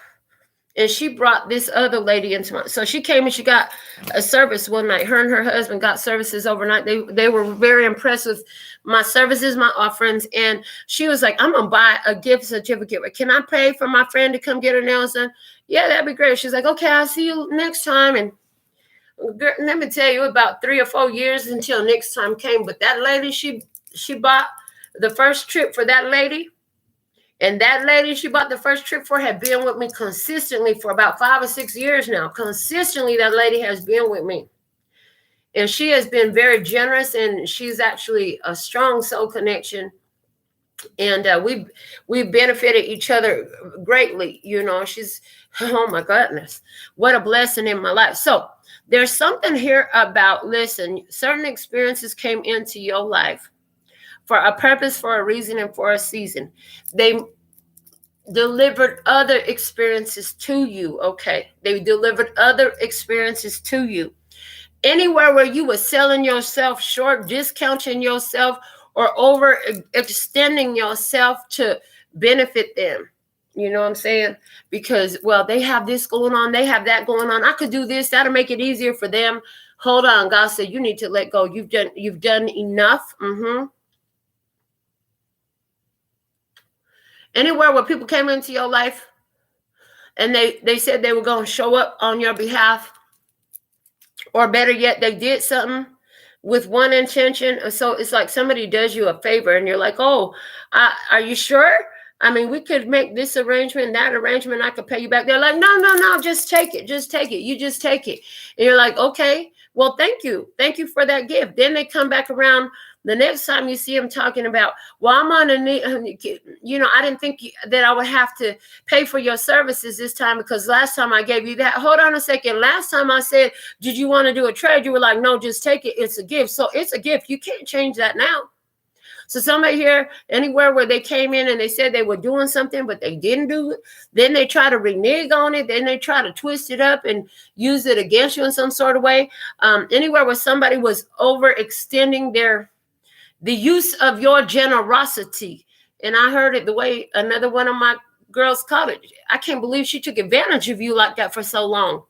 And she brought this other lady into my, so she came and she got a service one night. Her and her husband got services overnight. They were very impressed with my services, my offerings. And she was like, I'm going to buy a gift certificate. Can I pay for my friend to come get her nails done? Yeah, that'd be great. She's like, okay, I'll see you next time. And let me tell you, about 3 or 4 years until next time came. But that lady, she bought the first trip for that lady. And that lady she bought the first trip for had been with me consistently for about 5 or 6 years now. Consistently, that lady has been with me. And she has been very generous, and she's actually a strong soul connection. And we benefited each other greatly. You know, she's, oh my goodness, what a blessing in my life. So there's something here about, listen, certain experiences came into your life for a purpose, for a reason, and for a season. They delivered other experiences to you, okay? They delivered other experiences to you. Anywhere where you were selling yourself short, discounting yourself, or overextending yourself to benefit them. You know what I'm saying? Because, well, they have this going on, they have that going on. I could do this, that'll make it easier for them. Hold on, God said you need to let go. You've done enough. Anywhere where people came into your life and they said they were going to show up on your behalf, or better yet, they did something with one intention. So it's like somebody does you a favor and you're like, oh, are you sure? I mean, we could make this arrangement, that arrangement, I could pay you back. They're like, no, just take it. Just take it. You just take it. And you're like, okay, well, thank you. Thank you for that gift. Then they come back around the next time you see them talking about, well, I'm on a need, you know, I didn't think that I would have to pay for your services this time because last time I gave you that. Hold on a second. Last time I said, did you want to do a trade? You were like, no, just take it. It's a gift. So it's a gift. You can't change that now. So somebody here, anywhere where they came in and they said they were doing something, but they didn't do it. Then they try to renege on it. Then they try to twist it up and use it against you in some sort of way. Anywhere where somebody was overextending the use of your generosity. And I heard it the way another one of my girls called it. I can't believe she took advantage of you like that for so long.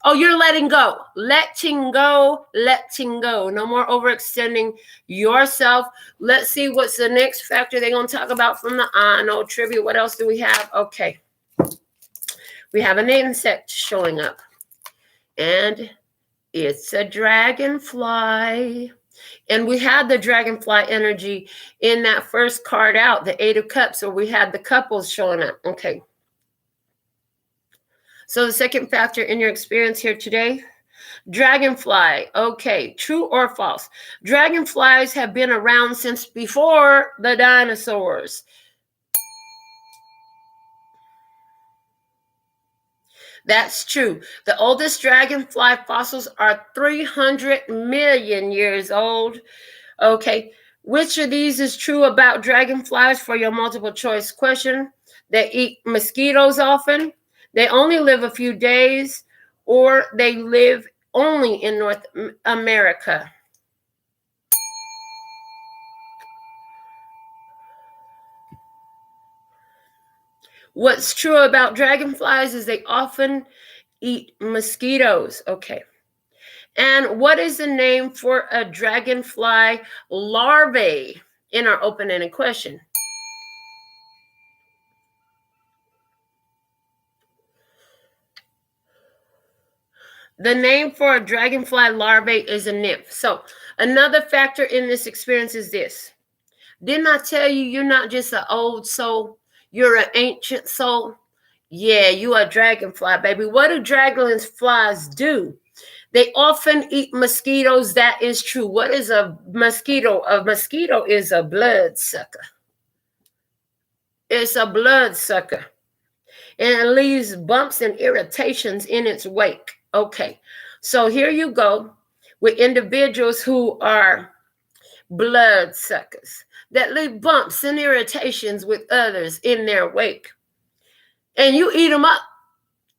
Oh, you're letting go. Letting go. No more overextending yourself. Let's see what's the next factor they're going to talk about from the no trivia. What else do we have? Okay. We have an insect showing up. And it's a dragonfly. And we had the dragonfly energy in that first card out, the 8 of Cups, where we had the couples showing up. Okay. So the second factor in your experience here today, dragonfly. Okay, true or false? Dragonflies have been around since before the dinosaurs. That's true. The oldest dragonfly fossils are 300 million years old. Okay, which of these is true about dragonflies for your multiple choice question? They eat mosquitoes often, they only live a few days, or they live only in North America. What's true about dragonflies is they often eat mosquitoes. Okay. And what is the name for a dragonfly larvae in our open-ended question? The name for a dragonfly larvae is a nymph. So another factor in this experience is this. Didn't I tell you you're not just an old soul? You're an ancient soul. Yeah, you are a dragonfly, baby. What do dragonflies do? They often eat mosquitoes. That is true. What is a mosquito? A mosquito is a bloodsucker. It's a bloodsucker. And it leaves bumps and irritations in its wake. Okay, so here you go with individuals who are bloodsuckers that leave bumps and irritations with others in their wake. And you eat them up.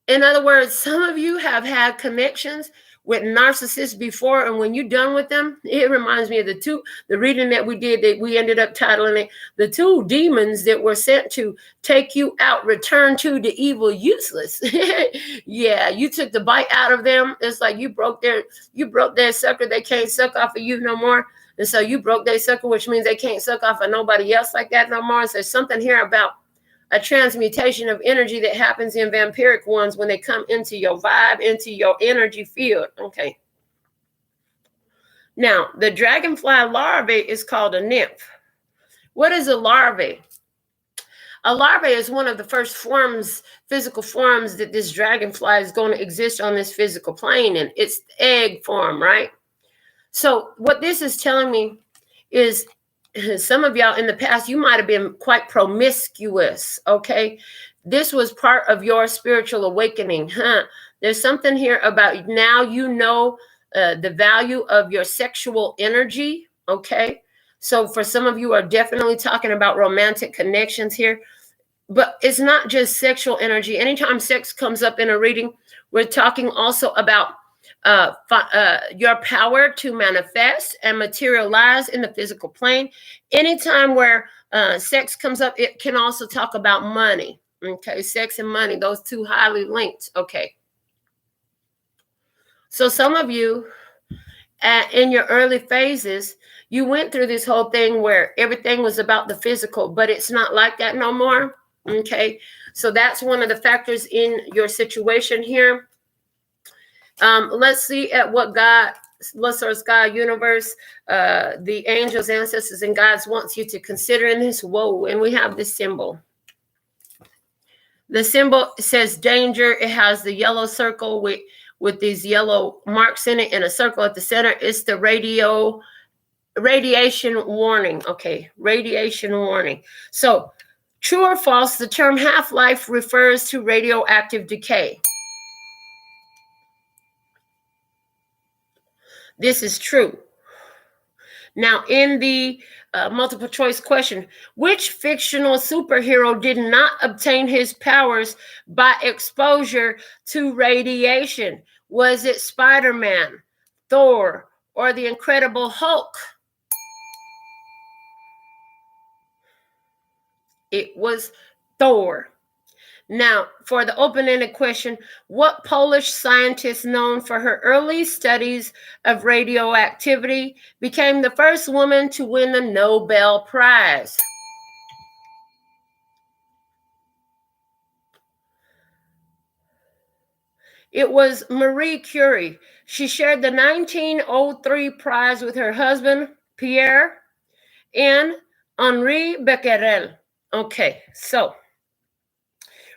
In other words, some of you have had connections with narcissists before, and when you're done with them, it reminds me of the reading that we did, that we ended up titling it "The Two Demons That Were Sent to Take You Out, Return to the Evil Useless." Yeah, you took the bite out of them. It's like you broke their sucker. They can't suck off of you no more. And so you broke their sucker, which means they can't suck off of nobody else like that no more. So there's something here about a transmutation of energy that happens in vampiric ones when they come into your vibe, into your energy field. Okay. Now, the dragonfly larvae is called a nymph. What is a larvae? A larva is one of the first forms, physical forms, that this dragonfly is going to exist on this physical plane, and it's egg form, right? So what this is telling me is, some of y'all in the past, you might have been quite promiscuous, okay? This was part of your spiritual awakening, huh? There's something here about now you know the value of your sexual energy, okay? So for some of you are definitely talking about romantic connections here, but it's not just sexual energy. Anytime sex comes up in a reading, we're talking also about your power to manifest and materialize in the physical plane. Anytime where sex comes up, it can also talk about money. Okay, sex and money, those two highly linked. Okay. So some of you in your early phases, you went through this whole thing where everything was about the physical, but it's not like that no more. Okay. So that's one of the factors in your situation here. Let's see at what God, Source, God, universe, the angels, ancestors, and guides wants you to consider in this. Whoa, and we have this symbol. The symbol says danger. It has the yellow circle with these yellow marks in it and a circle at the center. It's the radiation warning. Okay, radiation warning. So true or false, the term half-life refers to radioactive decay. This is true. Now, in the multiple choice question, which fictional superhero did not obtain his powers by exposure to radiation? Was it Spider-Man, Thor, or the Incredible Hulk? It was Thor. Now, for the open-ended question, what Polish scientist known for her early studies of radioactivity became the first woman to win the Nobel Prize? It was Marie Curie. She shared the 1903 prize with her husband, Pierre, and Henri Becquerel. Okay, so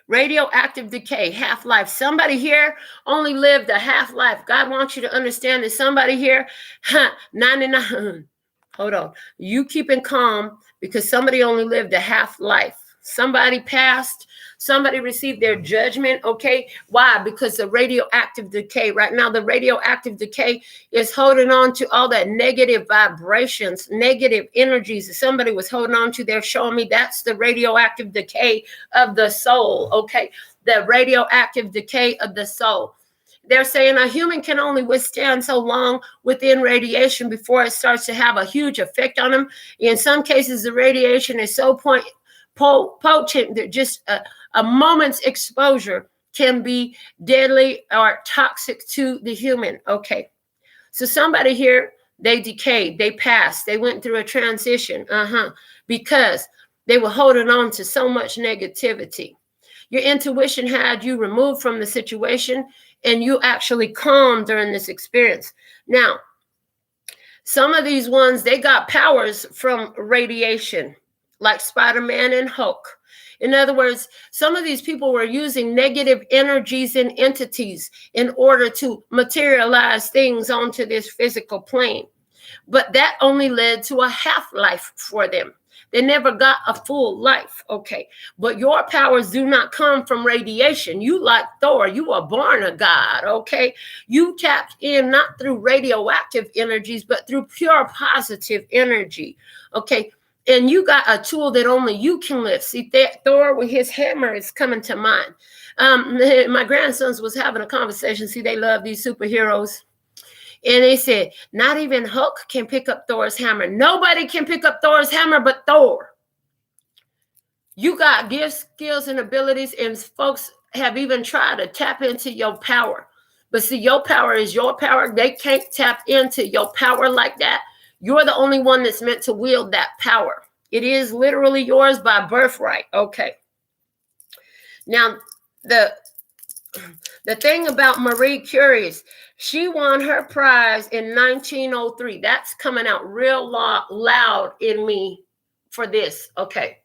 radioactive decay, half-life. Somebody here only lived a half-life. God wants you to understand that somebody here, 99. Hold on. You keeping calm because somebody only lived a half-life. Somebody passed. Somebody received their judgment. Okay. Why? Because the radioactive decay. Right now, the radioactive decay is holding on to all that negative vibrations, negative energies that somebody was holding on to. They're showing me that's the radioactive decay of the soul. Okay. The radioactive decay of the soul. They're saying a human can only withstand so long within radiation before it starts to have a huge effect on them. In some cases, the radiation is so potent that just a moment's exposure can be deadly or toxic to the human. Okay. So somebody here, they decayed, they passed, they went through a transition, because they were holding on to so much negativity. Your intuition had you removed from the situation and you actually calmed during this experience. Now, some of these ones, they got powers from radiation, like Spider-Man and Hulk. In other words, some of these people were using negative energies and entities in order to materialize things onto this physical plane. But that only led to a half-life for them. They never got a full life. Okay. But your powers do not come from radiation. You, like Thor, you were born a god. Okay. You tapped in not through radioactive energies, but through pure positive energy. Okay. And you got a tool that only you can lift. See, Thor with his hammer is coming to mind. My grandsons was having a conversation. See, they love these superheroes. And they said, not even Hulk can pick up Thor's hammer. Nobody can pick up Thor's hammer but Thor. You got gifts, skills, and abilities, and folks have even tried to tap into your power. But see, your power is your power. They can't tap into your power like that. You're the only one that's meant to wield that power. It is literally yours by birthright. Okay. Now, the thing about Marie Curie is she won her prize in 1903. That's coming out real loud in me for this. Okay.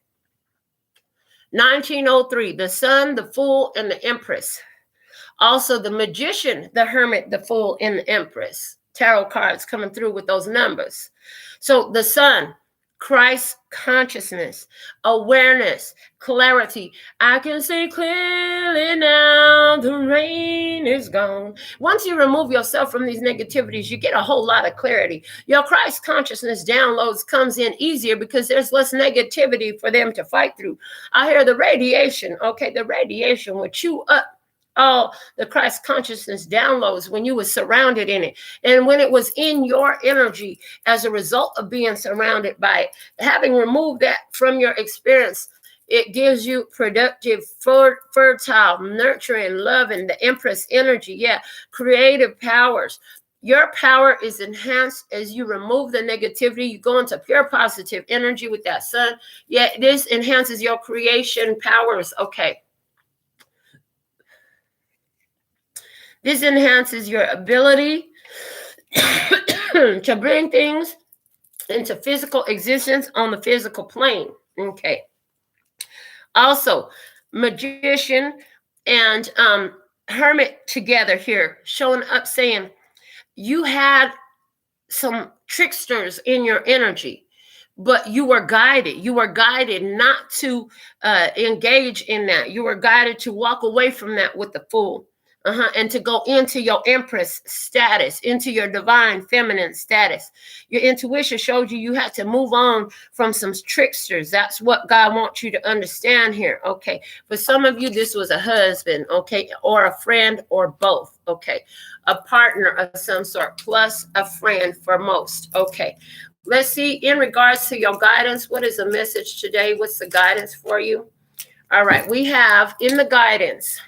1903, the Sun, the Fool, and the Empress. Also, the Magician, the Hermit, the Fool, and the Empress. Tarot cards coming through with those numbers. So the Sun, Christ consciousness, awareness, clarity. I can see clearly now, the rain is gone. Once you remove yourself from these negativities, you get a whole lot of clarity. Your Christ consciousness downloads comes in easier because there's less negativity for them to fight through. I hear the radiation. Okay, the radiation would chew up all the Christ consciousness downloads when you were surrounded in it. And when it was in your energy as a result of being surrounded by it, having removed that from your experience, it gives you productive, fertile, nurturing, loving, the Empress energy. Yeah, creative powers. Your power is enhanced as you remove the negativity. You go into pure positive energy with that Sun. Yeah, this enhances your creation powers. Okay. This enhances your ability to bring things into physical existence on the physical plane. Okay. Also, Magician and Hermit together here, showing up saying you had some tricksters in your energy, but you were guided. You were guided not to engage in that. You were guided to walk away from that with the Fool. And to go into your Empress status, into your divine feminine status. Your intuition showed you had to move on from some tricksters. That's what God wants you to understand here. Okay. For some of you, this was a husband, okay, or a friend, or both. Okay. A partner of some sort, plus a friend for most. Okay. Let's see, in regards to your guidance, what is the message today? What's the guidance for you? All right. We have in the guidance,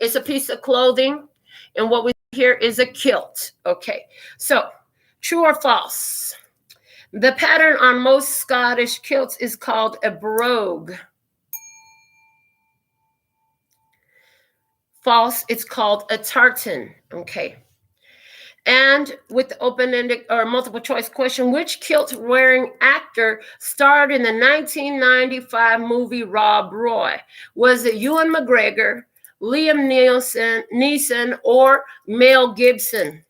it's a piece of clothing, and what we hear is a kilt. Okay, so true or false? The pattern on most Scottish kilts is called a brogue. False, it's called a tartan. Okay. And with the open-ended or multiple choice question, which kilt-wearing actor starred in the 1995 movie Rob Roy? Was it Ewan McGregor, Liam Neeson, or Mel Gibson?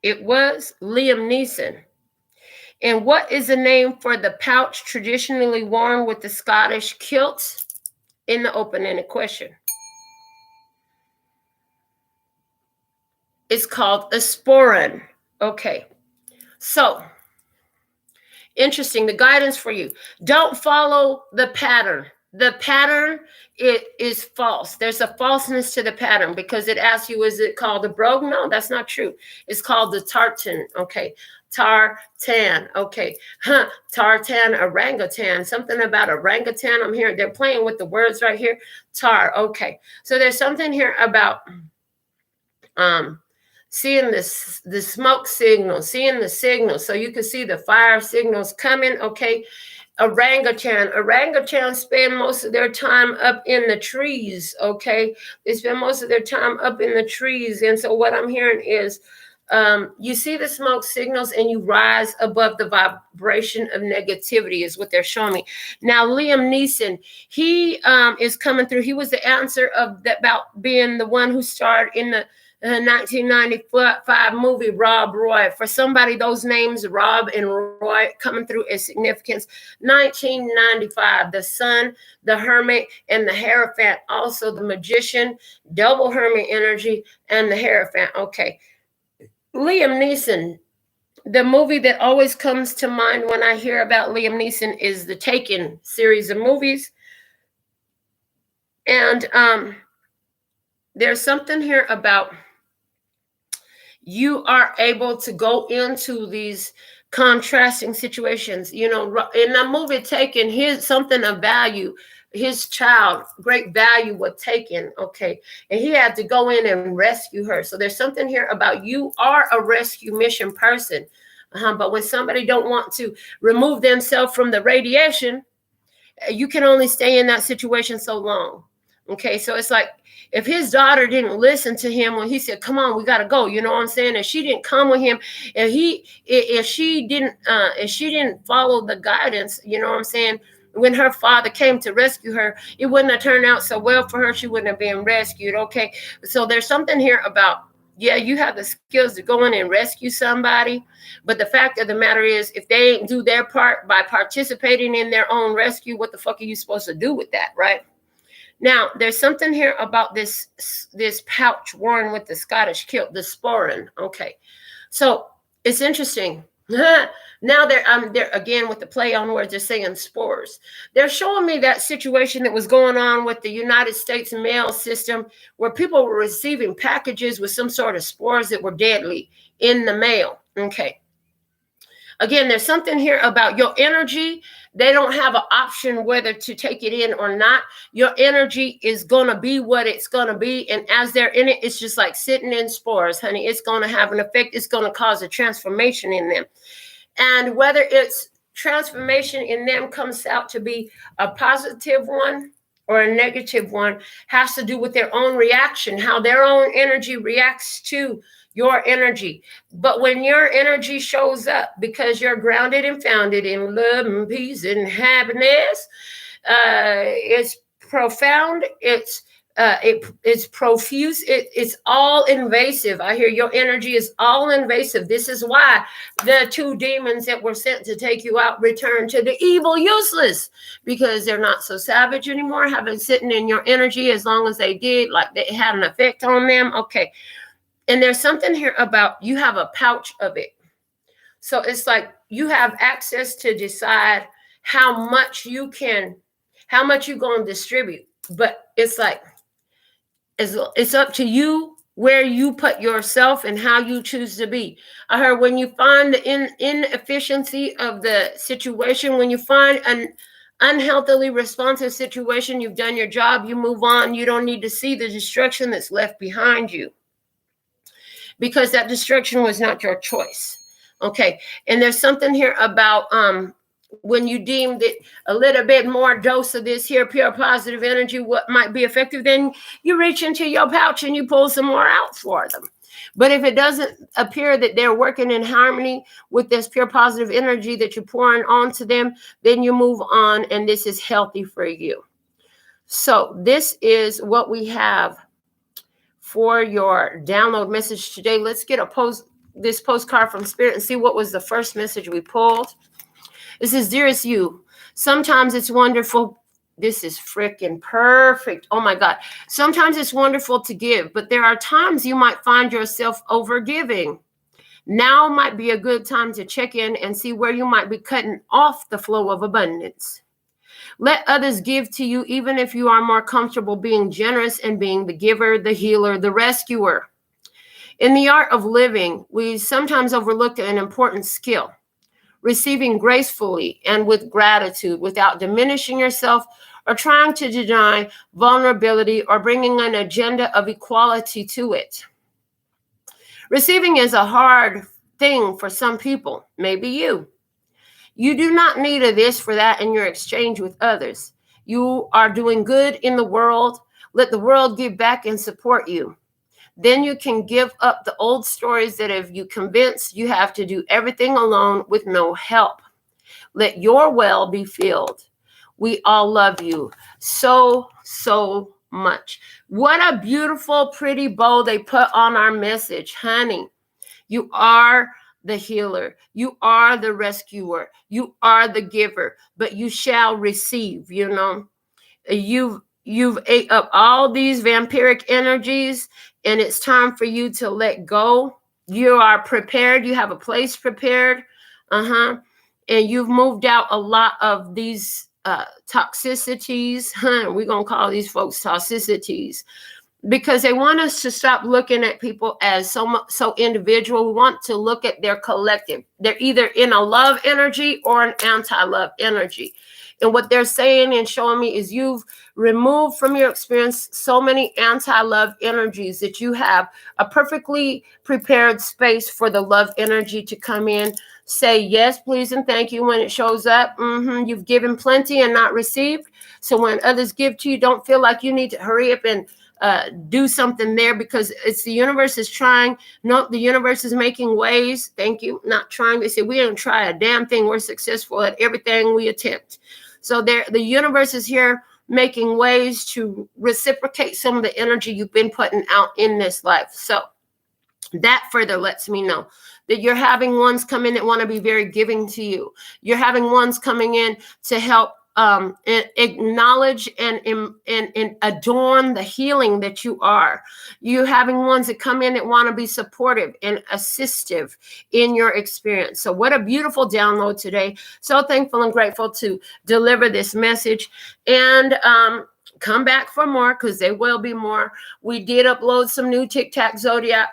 It was Liam Neeson. And what is the name for the pouch traditionally worn with the Scottish kilt? In the open-ended question, it's called a sporran. Okay, so interesting. The guidance for you: don't follow the pattern. The pattern is false. There's a falseness to the pattern because it asks you, is it called a brogue? No, that's not true. It's called the tartan. Okay. Tartan. Okay. Tartan, orangutan. Something about orangutan. I'm hearing they're playing with the words right here. Okay. So there's something here about seeing the smoke signal, seeing the signal, so you can see the fire signals coming. Okay. Orangutan spend most of their time up in the trees. Okay. They spend most of their time up in the trees. And so what I'm hearing is you see the smoke signals and you rise above the vibration of negativity is what they're showing me. Now, Liam Neeson, he is coming through. He was the answer of that about being the one who starred in the 1995 movie Rob Roy. For somebody, those names Rob and Roy coming through as significance. 1995, the Sun, the Hermit, and the Hierophant. Also the Magician, double Hermit energy, and the Hierophant. Okay. Liam Neeson, the movie that always comes to mind when I hear about Liam Neeson is the Taken series of movies. And there's something here about you are able to go into these contrasting situations. You know, in the movie Taken, here's something of value. His child, great value, was taken. Okay. And he had to go in and rescue her. So there's something here about you are a rescue mission person. But when somebody don't want to remove themselves from the radiation, you can only stay in that situation so long. Okay, so it's like if his daughter didn't listen to him when he said, "Come on, we got to go," you know what I'm saying? And she didn't come with him, and if she didn't follow the guidance, you know what I'm saying? When her father came to rescue her, it wouldn't have turned out so well for her. She wouldn't have been rescued. Okay, so there's something here about, yeah, you have the skills to go in and rescue somebody. But the fact of the matter is, if they ain't do their part by participating in their own rescue, what the fuck are you supposed to do with that, right? Now, there's something here about this pouch worn with the Scottish kilt, the sporran. Okay, so it's interesting. Now they're again with the play on words. They're saying spores. They're showing me that situation that was going on with the United States mail system, where people were receiving packages with some sort of spores that were deadly in the mail. Okay. Again, there's something here about your energy. They don't have an option whether to take it in or not. Your energy is going to be what it's going to be. And as they're in it, it's just like sitting in spores, honey. It's going to have an effect. It's going to cause a transformation in them. And whether it's transformation in them comes out to be a positive one or a negative one has to do with their own reaction, how their own energy reacts to your energy. But when your energy shows up, because you're grounded and founded in love and peace and happiness, it's profound. It's profuse. It's all invasive. I hear your energy is all invasive. This is why the two demons that were sent to take you out return to the evil useless, because they're not so savage anymore, having sitting in your energy as long as they did, like they had an effect on them. Okay. And there's something here about you have a pouch of it. So it's like you have access to decide how much you're going to distribute. But it's like, it's up to you where you put yourself and how you choose to be. I heard when you find the inefficiency of the situation, when you find an unhealthily responsive situation, you've done your job, you move on. You don't need to see the destruction that's left behind you, because that destruction was not your choice. Okay. And there's something here about when you deemed it a little bit more dose of this here pure positive energy, what might be effective, then you reach into your pouch and you pull some more out for them. But if it doesn't appear that they're working in harmony with this pure positive energy that you're pouring onto them, then you move on, and this is healthy for you. So this is what we have for your download message today. Let's get this postcard from Spirit and see what was the first message we pulled. This is, dearest you, sometimes it's wonderful. This is freaking perfect. Oh my God. Sometimes it's wonderful to give, but there are times you might find yourself overgiving. Now might be a good time to check in and see where you might be cutting off the flow of abundance. Let others give to you, even if you are more comfortable being generous and being the giver, the healer, the rescuer. In the art of living, we sometimes overlook an important skill: receiving gracefully and with gratitude without diminishing yourself or trying to deny vulnerability or bringing an agenda of equality to it. Receiving is a hard thing for some people, maybe you. You do not need a this for that in your exchange with others. You are doing good in the world. Let the world give back and support you. Then you can give up the old stories that have you convinced you have to do everything alone with no help. Let your well be filled. We all love you so, so much. What a beautiful, pretty bow they put on our message, honey. You are the healer. You are the rescuer. You are the giver, but you shall receive, you know. You've ate up all these vampiric energies, and it's time for you to let go. You are prepared. You have a place prepared. And you've moved out a lot of these toxicities. We're going to call these folks toxicities. because they want us to stop looking at people as so individual. We want to look at their collective. They're either in a love energy or an anti-love energy. And what they're saying and showing me is you've removed from your experience so many anti-love energies that you have a perfectly prepared space for the love energy to come in. Say yes, please, and thank you when it shows up. You've given plenty and not received. So when others give to you, don't feel like you need to hurry up and do something there, because it's the universe is trying. No, the universe is making ways. Thank you. Not trying. They say we don't try a damn thing. We're successful at everything we attempt. So the universe is here making ways to reciprocate some of the energy you've been putting out in this life. So that further lets me know that you're having ones come in that want to be very giving to you. You're having ones coming in to help acknowledge and adorn the healing that you are. You having ones that come in that want to be supportive and assistive in your experience. So what a beautiful download today. So thankful and grateful to deliver this message. And come back for more, because there will be more. We did upload some new TikTok zodiac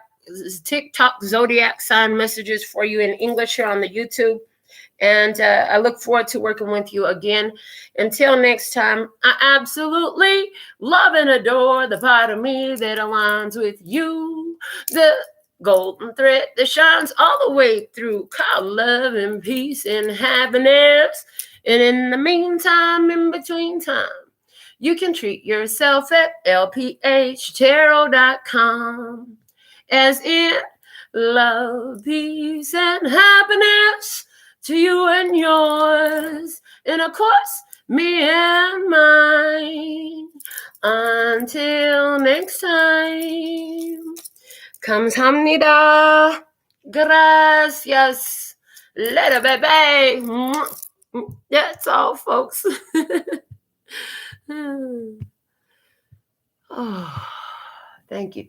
sign messages for you in English here on the YouTube. And I look forward to working with you again. Until next time, I absolutely love and adore the part of me that aligns with you. The golden thread that shines all the way through, called love and peace and happiness. And in the meantime, in between time, you can treat yourself at LPHtarot.com. As in love, peace, and happiness to you and yours, and of course, me and mine. Until next time, kamsahamnida, gracias, later, baby. That's all, folks. Oh, thank you.